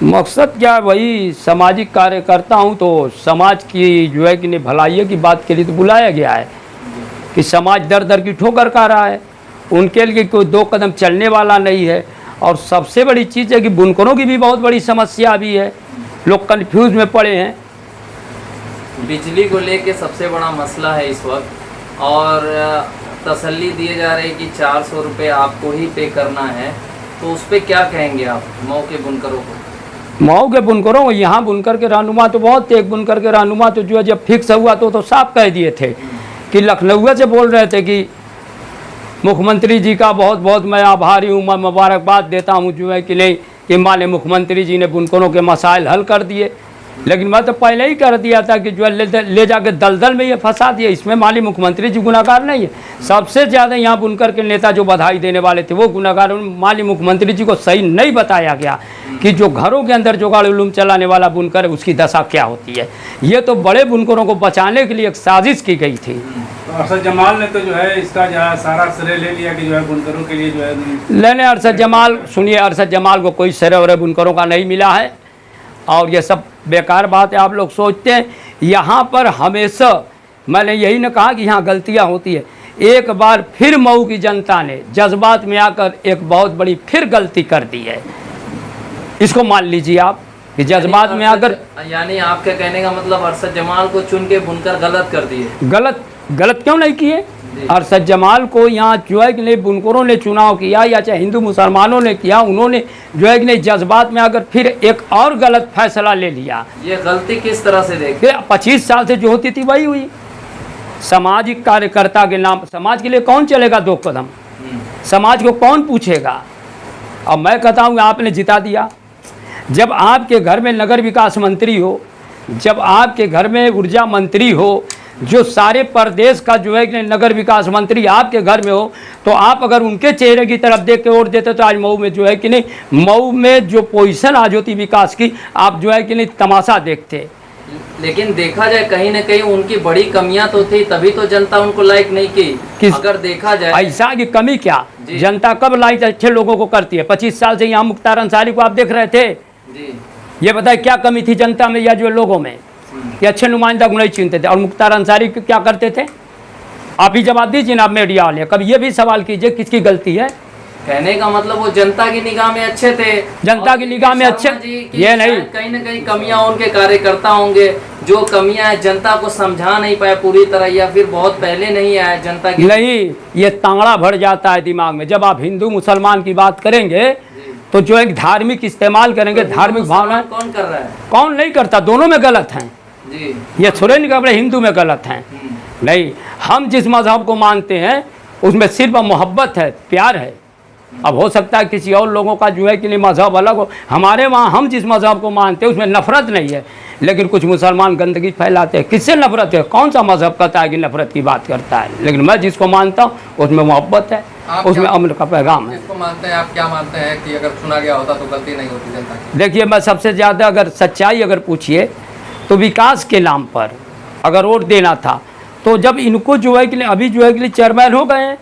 मकसद क्या है, वही सामाजिक कार्यकर्ता हूँ, तो समाज की जो है कि भलाई की बात के लिए तो बुलाया गया है कि समाज दर दर की ठोकर खा रहा है, उनके लिए कोई दो कदम चलने वाला नहीं है। और सबसे बड़ी चीज़ है कि बुनकरों की भी बहुत बड़ी समस्या भी है, लोग कन्फ्यूज में पड़े हैं। बिजली को लेके सबसे बड़ा मसला है इस वक्त, और तसल्ली दिए जा रहे हैं कि 400 रुपये आपको ही पे करना है, तो उस पर क्या कहेंगे आप मऊ के बुनकरों को? मऊ के बुनकरों को, यहाँ बुनकर के रहनुमा तो बहुत थे। एक बुनकर के रहनुमा तो जो है जब फिक्स हुआ तो साफ कह दिए थे कि लखनऊ से बोल रहे थे कि मुख्यमंत्री जी का बहुत बहुत मैं आभारी हूँ, मैं मुबारकबाद देता हूँ जो है कि नहीं कि माने मुख्यमंत्री जी ने बुनकरों के मसाइल हल कर दिए। लेकिन मैं तो पहले ही कर दिया था कि जो ले जाके दलदल में ये फंसा दिया, इसमें माली मुख्यमंत्री जी गुनाहगार नहीं है। सबसे ज़्यादा यहाँ बुनकर के नेता जो बधाई देने वाले थे वो गुनाहगार, माली मुख्यमंत्री जी को सही नहीं बताया गया कि जो घरों के अंदर जुगाड़ उलूम चलाने वाला बुनकर है उसकी दशा क्या होती है। ये तो बड़े बुनकरों को बचाने के लिए एक साजिश की गई थी। तो अरशद जमाल ने तो जो है इसका सारा श्रेय ले लिया कि जो है बुनकरों के लिए जो है लेने अरशद जमाल, सुनिए, अरशद जमाल को कोई श्रेय और बुनकरों का नहीं मिला है, और ये सब बेकार बात है। आप लोग सोचते हैं यहाँ पर हमेशा मैंने यही न कहा कि यहाँ गलतियाँ होती है। एक बार फिर मऊ की जनता ने जज्बात में आकर एक बहुत बड़ी फिर गलती कर दी है, इसको मान लीजिए आप कि जज्बात में आकर, यानी आपके कहने का मतलब अरशद जमाल को चुन के बुनकर गलत कर दिए। गलत क्यों नहीं किए? अरशद जमाल को यहाँ जो है कि नहीं बुनकरों ने चुनाव किया या चाहे हिंदू मुसलमानों ने किया, उन्होंने जो है कि नहीं जज्बात में आकर फिर एक और गलत फैसला ले लिया। ये गलती किस तरह से देखते? 25 साल से जो होती थी वही हुई। सामाजिक कार्यकर्ता के नाम, समाज के लिए कौन चलेगा दो कदम? समाज को कौन पूछेगा? अब मैं कहता हूँ आपने जिता दिया। जब आपके घर में नगर विकास मंत्री हो, जब आपके घर में ऊर्जा मंत्री हो, जो सारे प्रदेश का जो है कि नगर विकास मंत्री आपके घर में हो, तो आप अगर उनके चेहरे की तरफ देख के वोट देते तो आज मऊ में जो है कि नहीं, मऊ में जो पोजीशन आज होती विकास की, आप जो है कि नहीं तमाशा देखते। लेकिन देखा जाए कहीं ना कहीं उनकी बड़ी कमियां तो थी, तभी तो जनता उनको लाइक नहीं की। अगर देखा जाए ऐसा की कमी क्या, जनता कब लाइक अच्छे लोगों को करती है? 25 साल से यहाँ मुख्तार अंसारी को आप देख रहे थे जी। ये बताए क्या कमी थी जनता में या जो लोगों में कि अच्छे नुमाइंदा को नहीं चुनते थे? और मुख्तार अंसारी क्या करते थे? आप ही जवाब दीजिए ना, आप मीडिया वाले कभी ये भी सवाल कीजिए किसकी गलती है? कहने का मतलब वो जनता की निगाह में अच्छे थे, जनता की निगाह में अच्छे, ये नहीं, कहीं ना कहीं कमियां उनके कार्यकर्ता होंगे, जो कमियां है जनता को समझा नहीं पाए पूरी तरह, या फिर बहुत पहले नहीं आए जनता की। नहीं, ये तांगड़ा भर जाता है दिमाग में। जब आप हिंदू मुसलमान की बात करेंगे तो जो एक धार्मिक इस्तेमाल करेंगे, धार्मिक भावना कौन कर रहा है? कौन नहीं करता? दोनों में गलत हैं जी। ये थोड़े नहीं कपड़े हिंदू में गलत हैं। नहीं, हम जिस मजहब को मानते हैं उसमें सिर्फ मोहब्बत है, प्यार है। अब हो सकता है किसी और लोगों का जो है कि नहीं मजहब अलग हो, हमारे वहाँ हम जिस मजहब को मानते हैं उसमें नफरत नहीं है। लेकिन कुछ मुसलमान गंदगी फैलाते हैं। किससे नफरत है? कौन सा मजहब कहता है कि नफरत की बात करता है? लेकिन मैं जिसको मानता हूँ उसमें मोहब्बत है, उसमें अमन का पैगाम है। इसको मानते हैं आप? क्या मानते हैं कि अगर चुना गया होता तो गलती नहीं होती जनता की? देखिए, मैं सबसे ज़्यादा अगर सच्चाई अगर पूछिए तो विकास के नाम पर अगर वोट देना था तो जब इनको जो है कि अभी जो है कि चेयरमैन हो गए हैं,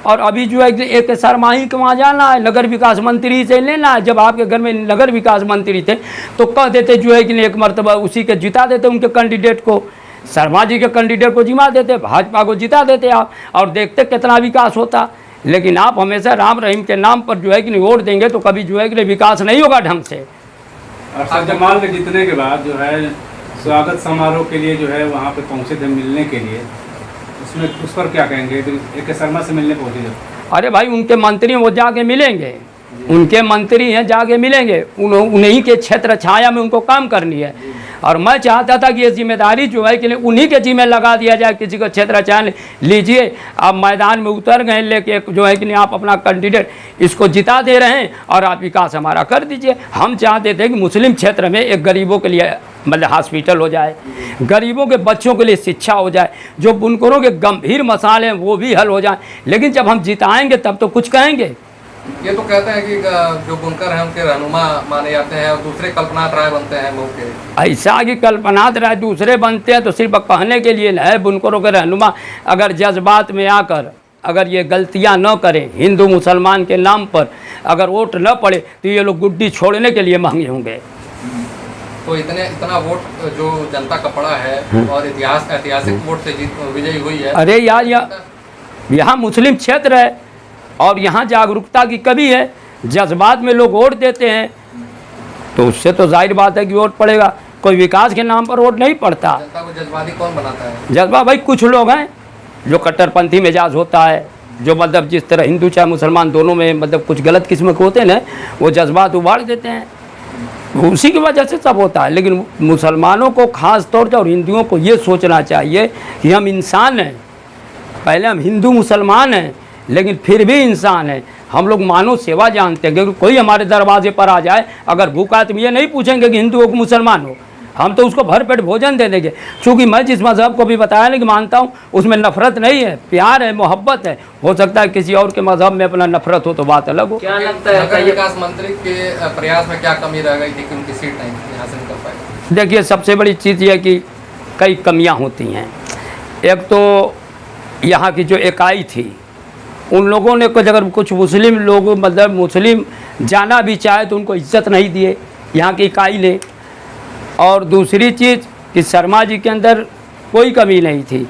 और अभी जो है कि एक शर्माही के वहाँ जाना है, नगर विकास मंत्री से लेना है। जब आपके घर में नगर विकास मंत्री थे तो कह देते जो है कि एक मरतबा उसी के जिता देते, उनके कैंडिडेट को, शर्मा जी के कैंडिडेट को जिमा देते, भाजपा को जिता देते आप, और देखते कितना विकास होता। लेकिन आप हमेशा राम रहीम के नाम पर जो है कि वोट देंगे तो कभी जो है कि विकास नहीं होगा ढंग से। अरशद जमाल के जीतने के बाद जो है स्वागत समारोह के लिए जो है वहाँ पे पहुँचे थे मिलने के लिए, उसमें उस पर क्या कहेंगे? ए.के. शर्मा से मिलने पहुँचे जब? अरे भाई, उनके मंत्री वो जाके मिलेंगे, उनके मंत्री हैं जाके मिलेंगे, उन्हीं के क्षेत्र छाया में उनको काम करनी है। और मैं चाहता था कि ये जिम्मेदारी जो है कि उन्हीं के जिम्मे लगा दिया जाए, किसी को क्षेत्र छाया लीजिए। आप मैदान में उतर गए लेके जो है कि नहीं आप अपना कैंडिडेट इसको जिता दे रहे हैं और आप विकास हमारा कर दीजिए। हम चाहते थे कि मुस्लिम क्षेत्र में एक गरीबों के लिए मतलब हॉस्पिटल हो जाए, गरीबों के बच्चों के लिए शिक्षा हो जाए, जो बुनकरों के गंभीर मसाले हैं वो भी हल हो जाए। लेकिन जब हम जिताएंगे तब तो कुछ कहेंगे। ये तो कहते हैं कि जो बुनकर हैं उनके रहनुमा माने जाते हैं और दूसरे कल्पनाथ राय बनते हैं मऊ के। ऐसा कि कल्पनाथ राय दूसरे बनते हैं तो सिर्फ कहने के लिए है। बुनकरों के रहनुमा अगर जज्बात में आकर अगर ये गलतियां न करें, हिंदू मुसलमान के नाम पर अगर वोट न पड़े तो ये लोग गुड्डी छोड़ने के लिए मांगे होंगे। तो इतना वोट जो जनता का पड़ा है और ऐतिहासिक वोट से विजयी हुई है। अरे यार यहाँ मुस्लिम क्षेत्र है और यहाँ जागरूकता की कमी है, जज्बात में लोग वोट देते हैं, तो उससे तो जाहिर बात है कि वोट पड़ेगा। कोई विकास के नाम पर वोट नहीं पड़ता। जनता को जज्बाती कौन बनाता है? जज्बा भाई कुछ लोग हैं जो कट्टरपंथी मिजाज होता है, जो मतलब जिस तरह हिंदू चाहे मुसलमान दोनों में मतलब कुछ गलत किस्म के होते हैं ना, वो जज्बात उबाड़ देते हैं, उसी की वजह से सब होता है। लेकिन मुसलमानों को ख़ास तौर पर और हिंदुओं को ये सोचना चाहिए कि हम इंसान हैं। पहले हम हिंदू मुसलमान हैं लेकिन फिर भी इंसान हैं। हम लोग मानव सेवा जानते हैं, क्योंकि कोई हमारे दरवाजे पर आ जाए अगर भूखा है तो ये नहीं पूछेंगे कि हिंदू हो कि मुसलमान हो, हम तो उसको भर पेट भोजन दे देंगे। क्योंकि मैं जिस मज़हब को भी बताया नहीं कि मानता हूँ, उसमें नफ़रत नहीं है, प्यार है, मोहब्बत है। हो सकता है किसी और के मज़हब में अपना नफ़रत हो तो बात अलग हो। क्या लगता है नगर विकास मंत्री के प्रयास में क्या कमी रह गई थी कि उनकी सीट नहीं हासिल कर पाई? देखिए, सबसे बड़ी चीज़ यह कि कई कमियां होती हैं। एक तो यहाँ की जो इकाई थी, उन लोगों ने कुछ अगर कुछ मुस्लिम लोग मतलब मुस्लिम जाना भी चाहे तो उनको इज्जत नहीं दिए यहाँ की इकाई ने। और दूसरी चीज़ कि शर्मा जी के अंदर कोई कमी नहीं थी।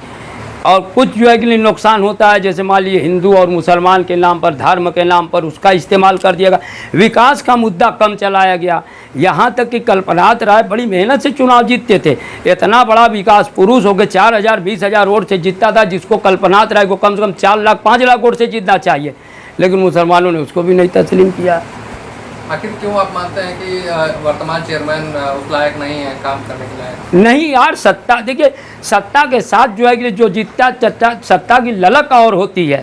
और कुछ जो है कि नुकसान होता है, जैसे मान लीजिए हिंदू और मुसलमान के नाम पर, धर्म के नाम पर उसका इस्तेमाल कर दिया गया। विकास का मुद्दा कम चलाया गया। यहाँ तक कि कल्पनाथ राय बड़ी मेहनत से चुनाव जीतते थे। इतना बड़ा विकास पुरुष होकर 4,000 20,000 वोट से जीतता था, जिसको कल्पनाथ राय को कम से कम 4 लाख 5 लाख वोट से जीतना चाहिए, लेकिन मुसलमानों ने उसको भी नहीं तस्लीम किया। आखिर क्यों आप मानते हैं कि वर्तमान चेयरमैन उस लायक नहीं है काम करने के लायक? नहीं यार, सत्ता देखिए, सत्ता के साथ जो है कि जो जीतता सत्ता की ललक और होती है।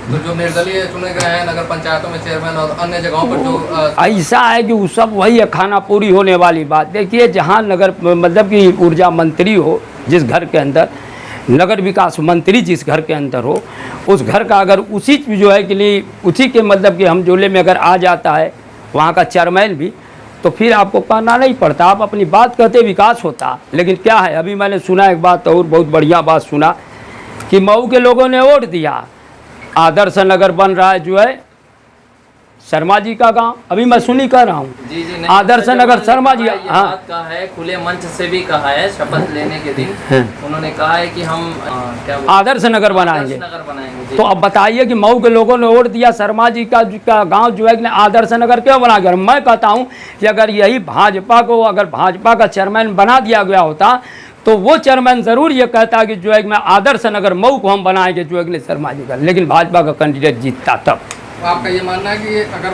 तो जो निर्दलीय चुने गए हैं नगर पंचायतों में चेयरमैन और अन्य जगहों पर जो ऐसा है कि वो सब वही है, खाना पूरी होने वाली बात। देखिए, जहाँ नगर मतलब कि ऊर्जा मंत्री हो, जिस घर के अंदर नगर विकास मंत्री जिस घर के अंदर हो, उस घर का अगर उसी जो है कि नहीं उसी के मतलब कि हम जोले में अगर आ जाता है वहाँ का चेयरमैन भी, तो फिर आपको कहना नहीं पड़ता, आप अपनी बात कहते विकास होता। लेकिन क्या है, अभी मैंने सुना एक बात और बहुत बढ़िया बात सुना कि मऊ के लोगों ने वोट दिया, आदर्श नगर बन रहा है जो है शर्मा जी का गांव। अभी मैं सुनी कर रहा हूँ जी जी, आदर्श नगर शर्मा जी। हाँ, बात कहा है, खुले मंच से भी कहा है, शपथ लेने के दिन उन्होंने कहा है कि हम क्या आदर्श नगर बनाएंगे। नगर बनाएंगे जी। तो अब बताइए कि मऊ के लोगों ने वोट दिया, शर्मा जी का गांव जो है कि आदर्श नगर क्यों बना गया? मैं कहता हूँ कि अगर यही भाजपा को अगर भाजपा का चेयरमैन बना दिया गया होता तो वो चेयरमैन ज़रूर ये कहता कि जो है कि मैं आदर्श नगर मऊ को हम बनाएंगे जो है कि शर्मा जी का, लेकिन भाजपा का कैंडिडेट जीतता तब। आपका ये मानना है कि अगर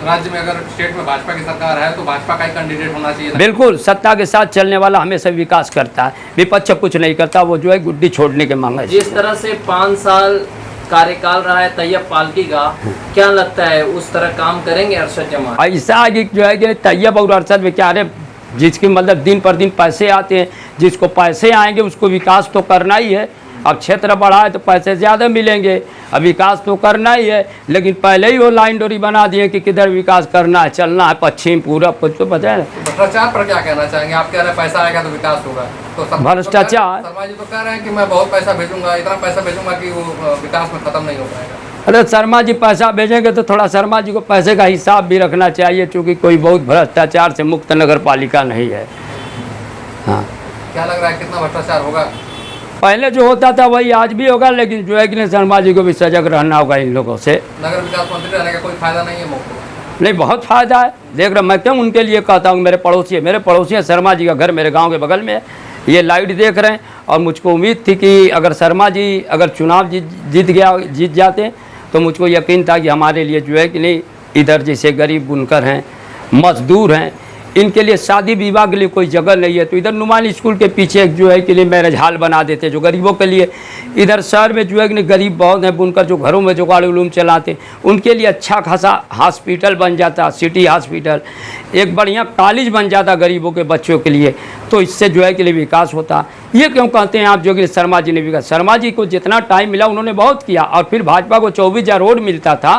राज्य में अगर स्टेट में भाजपा की सरकार है तो भाजपा का ही कैंडिडेट होना चाहिए? बिल्कुल, सत्ता के साथ चलने वाला हमेशा विकास करता है, विपक्ष कुछ नहीं करता, वो जो है गुड्डी छोड़ने के मांग है। जिस तरह से 5 साल कार्यकाल रहा है तैयब पालकी का, क्या लगता है उस तरह काम करेंगे अरशद जमान? ऐसा जो है कि तैयब और अरशद में क्या है, जिसकी मतलब दिन पर दिन पैसे आते हैं, जिसको पैसे आएंगे उसको विकास तो करना ही है। अब क्षेत्र बढ़ा है तो पैसे ज़्यादा मिलेंगे, अब विकास तो करना ही है। लेकिन पहले ही वो लाइन डोरी बना दिए कि किधर विकास करना है, चलना है, पश्चिम पूरब, कुछ तो पता है ना। भ्रष्टाचार पर क्या कहना चाहेंगे? आप कह रहे हैं पैसा आएगा तो विकास होगा, तो भ्रष्टाचार, शर्मा जी तो कह रहे हैं कि मैं बहुत पैसा भेजूंगा, इतना पैसा भेजूंगा कि वो विकास में खत्म नहीं हो पाएगा। अरे शर्मा जी पैसा भेजेंगे तो थोड़ा शर्मा जी को पैसे का हिसाब भी रखना चाहिए, क्योंकि कोई बहुत भ्रष्टाचार से मुक्त नगर पालिका नहीं है। हाँ, क्या लग रहा है कितना भ्रष्टाचार होगा? पहले जो होता था वही आज भी होगा, लेकिन जो है कि शर्मा जी को भी सजग रहना होगा इन लोगों से। नगर विकास मंत्री रहने का कोई फायदा नहीं है मौके? नहीं, बहुत फ़ायदा है। देख रहा, मैं क्यों उनके लिए कहता हूँ, मेरे पड़ोसी हैं, शर्मा जी का घर मेरे गांव के बगल में है, ये लाइट देख रहे हैं। और मुझको उम्मीद थी कि अगर शर्मा जी अगर चुनाव जीत जाते तो मुझको यकीन था कि हमारे लिए जो है कि नहीं, इधर जैसे गरीब बुनकर हैं, मजदूर हैं, इनके लिए शादी विवाह के लिए कोई जगह नहीं है, तो इधर नुमान स्कूल के पीछे जो है कि मैरिज हॉल बना देते जो गरीबों के लिए। इधर शहर में जो है कि गरीब बहुत हैं बुनकर, जो घरों में जुगाड़ उलूम चलाते, उनके लिए अच्छा खासा हॉस्पिटल बन जाता, सिटी हॉस्पिटल, एक बढ़िया कॉलेज बन जाता गरीबों के बच्चों के लिए, तो इससे जो है कि विकास होता। ये क्यों कहते हैं आप जो कि शर्मा जी ने विकास? शर्मा जी को जितना टाइम मिला उन्होंने बहुत किया, और फिर भाजपा को 24,000 वोट मिलता था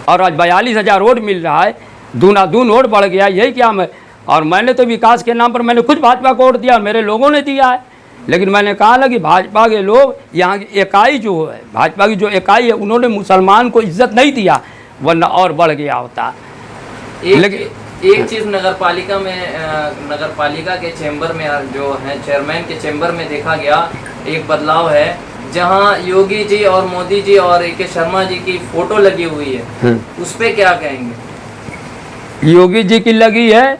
और आज 42,000 वोट मिल रहा है, दूना दून वोट बढ़ गया। यही क्या मैं, और मैंने तो विकास के नाम पर मैंने खुद भाजपा को वोट दिया, मेरे लोगों ने दिया है। लेकिन मैंने कहा ना कि भाजपा के लोग यहाँ की इकाई जो है, भाजपा की जो इकाई है, उन्होंने मुसलमान को इज्जत नहीं दिया, वरना और बढ़ गया होता। एक चीज़ नगर पालिका के चैम्बर में जो है चेयरमैन के चैम्बर में देखा गया एक बदलाव है, जहां योगी जी और मोदी जी और ए.के. शर्मा जी की फोटो लगी हुई है, उस पे क्या कहेंगे? योगी जी की लगी है,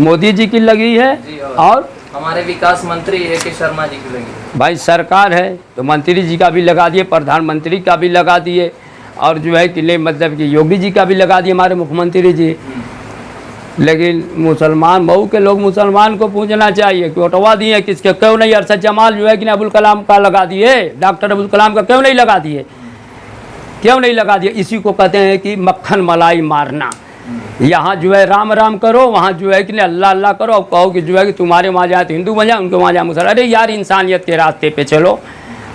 मोदी जी की लगी है, और हमारे विकास मंत्री ए.के. शर्मा जी की लगी। भाई सरकार है तो मंत्री जी का भी लगा दिए, प्रधानमंत्री का भी लगा दिए, और जो है कि नहीं मतलब कि योगी जी का भी लगा दिए हमारे मुख्यमंत्री जी। लेकिन मुसलमान मऊ के लोग मुसलमान को पूछना चाहिए कि हटवा दिए किसके, क्यों नहीं अरशद जमाल जो है कि अबुल कलाम का लगा दिए, डॉक्टर अबुल कलाम का क्यों नहीं लगा दिए, क्यों नहीं लगा दिए? इसी को कहते हैं कि मक्खन मलाई मारना। यहाँ जो है राम राम करो, वहाँ जो है कि नहीं अल्लाह अल्लाह करो, और कहो कि जो है कि तुम्हारे वहाँ जाए तो हिंदू बन जाए, उनके वहाँ जाए मुसलमान। अरे यार, इंसानियत के रास्ते पे चलो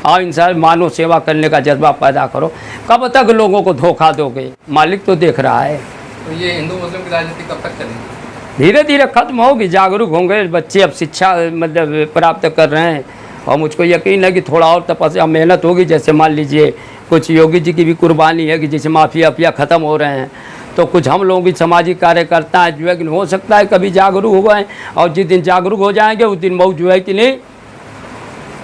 और इंसान मानव सेवा करने का जज्बा पैदा करो। कब तक लोगों को धोखा दोगे? मालिक तो देख रहा है। तो ये हिंदू मुस्लिम की राजनीति कब तक चलेगी? धीरे धीरे खत्म होगी, जागरूक होंगे बच्चे, अब शिक्षा मतलब प्राप्त कर रहे हैं, और मुझको यकीन है कि थोड़ा और तपस्या मेहनत होगी। जैसे मान लीजिए कुछ योगी जी की भी कुर्बानी है कि जैसे माफिया ख़त्म हो रहे हैं, तो कुछ हम लोग भी सामाजिक कार्यकर्ता है जो है कि हो सकता है कभी जागरूक हो गए, और जिस दिन जागरूक हो जाएंगे उस दिन मऊ जो है कि नहीं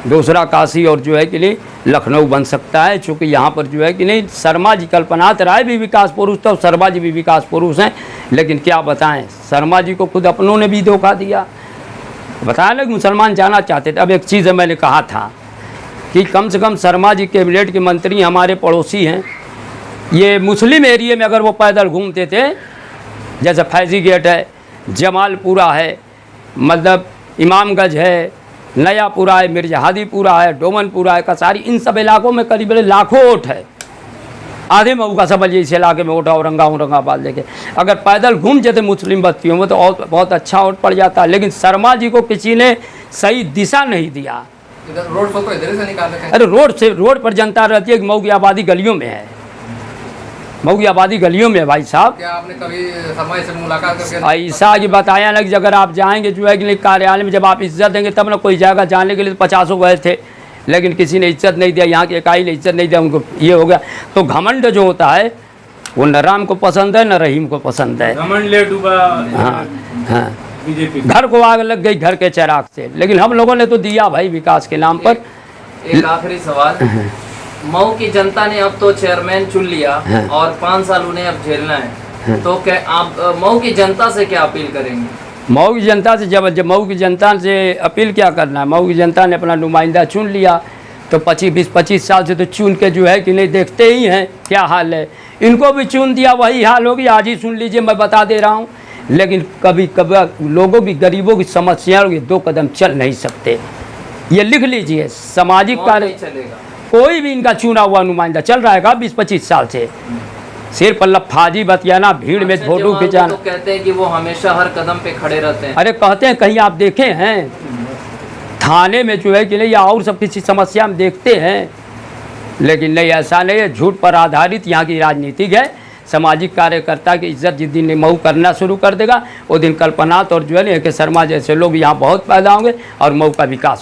दूसरा काशी और जो है कि नहीं लखनऊ बन सकता है। चूँकि यहाँ पर जो है कि नहीं शर्मा जी, कल्पनाथ राय भी विकास पुरुष थे और शर्मा जी भी विकास पुरुष हैं, लेकिन क्या बताएं, शर्मा जी को खुद अपनों ने भी धोखा दिया। बताया ना कि मुसलमान जाना चाहते थे। अब एक चीज़ है, मैंने कहा था कि कम से कम शर्मा जी कैबिनेट के मंत्री हमारे पड़ोसी हैं, ये मुस्लिम एरिया में अगर वो पैदल घूमते थे, जैसे फैज़ी गेट है, जमालपुरा है, मतलब इमामगंज है, नयापुरा है, मिर्जाहादीपुरा है, डोमनपुरा है, कसारी, इन सब इलाकों में करीब लाखों वोट है। आधे मऊ का समझिए इस इलाके में वोट है, औरंगाबाद लेके अगर पैदल घूम जाते मुस्लिम बस्तियों में तो और बहुत अच्छा वोट पड़ जाता। लेकिन शर्मा जी को किसी ने सही दिशा नहीं दिया। इधर रोड शो तो इधर से निकाल देते हैं। अरे रोड पर जनता रहती है कि मऊ की आबादी गलियों में है, मऊ की आबादी गलियों में है भाई साहब। क्या आपने कभी शर्मा जी से मुलाकात करके ऐसा कि बताया ना कि अगर आप जाएंगे जो है कि कार्यालय में जब आप इज्जत देंगे तब ना कोई जाएगा, जाने के लिए तो 50 गए थे, लेकिन किसी ने इज्जत नहीं दिया, यहाँ की इकाई ने इज्जत नहीं दिया, उनको ये हो गया। तो घमंड जो होता है वो न राम को पसंद है न रहीम को पसंद है। घमंड ले डूबा हाँ, बीजेपी, घर को आग लग गई घर के चिराग से, लेकिन हम लोगों ने तो दिया भाई विकास के नाम पर। एक आखिरी सवाल, मऊ की जनता ने अब तो चेयरमैन चुन लिया और 5 साल उन्हें अब झेलना है, तो क्या आप मऊ की जनता से क्या अपील करेंगे? मऊ की जनता से जब मऊ की जनता से अपील क्या करना है, मऊ की जनता ने अपना नुमाइंदा चुन लिया, तो 25 साल से तो चुन के जो है कि नहीं देखते ही हैं क्या हाल है। इनको भी चुन दिया, वही हाल होगी। आज ही सुन लीजिए, मैं बता दे रहा हूँ। लेकिन कभी कभी लोगों की, गरीबों की समस्याओं के 2 कदम चल नहीं सकते, ये लिख लीजिए। सामाजिक कार्य चलेगा, कोई भी इनका चुना हुआ नुमाइंदा चल रहा है 20-25 साल से, सिर्फ लफाजी बतियाना, भीड़ में फोटो खिंचाना। तो कहते हैं कि वो हमेशा हर कदम पे खड़े रहते हैं। अरे कहते हैं, कहीं आप देखे हैं थाने में जो है कि नहीं, या और सब किसी समस्या में देखते हैं? लेकिन नहीं, ऐसा नहीं है। झूठ पर आधारित यहाँ की राजनीति है। सामाजिक कार्यकर्ता की इज्जत जिस दिन मऊ करना शुरू कर देगा, वो दिन कल्पनाथ और जो है ना ए.के. शर्मा जैसे लोग यहाँ बहुत पैदा होंगे और मऊ का विकास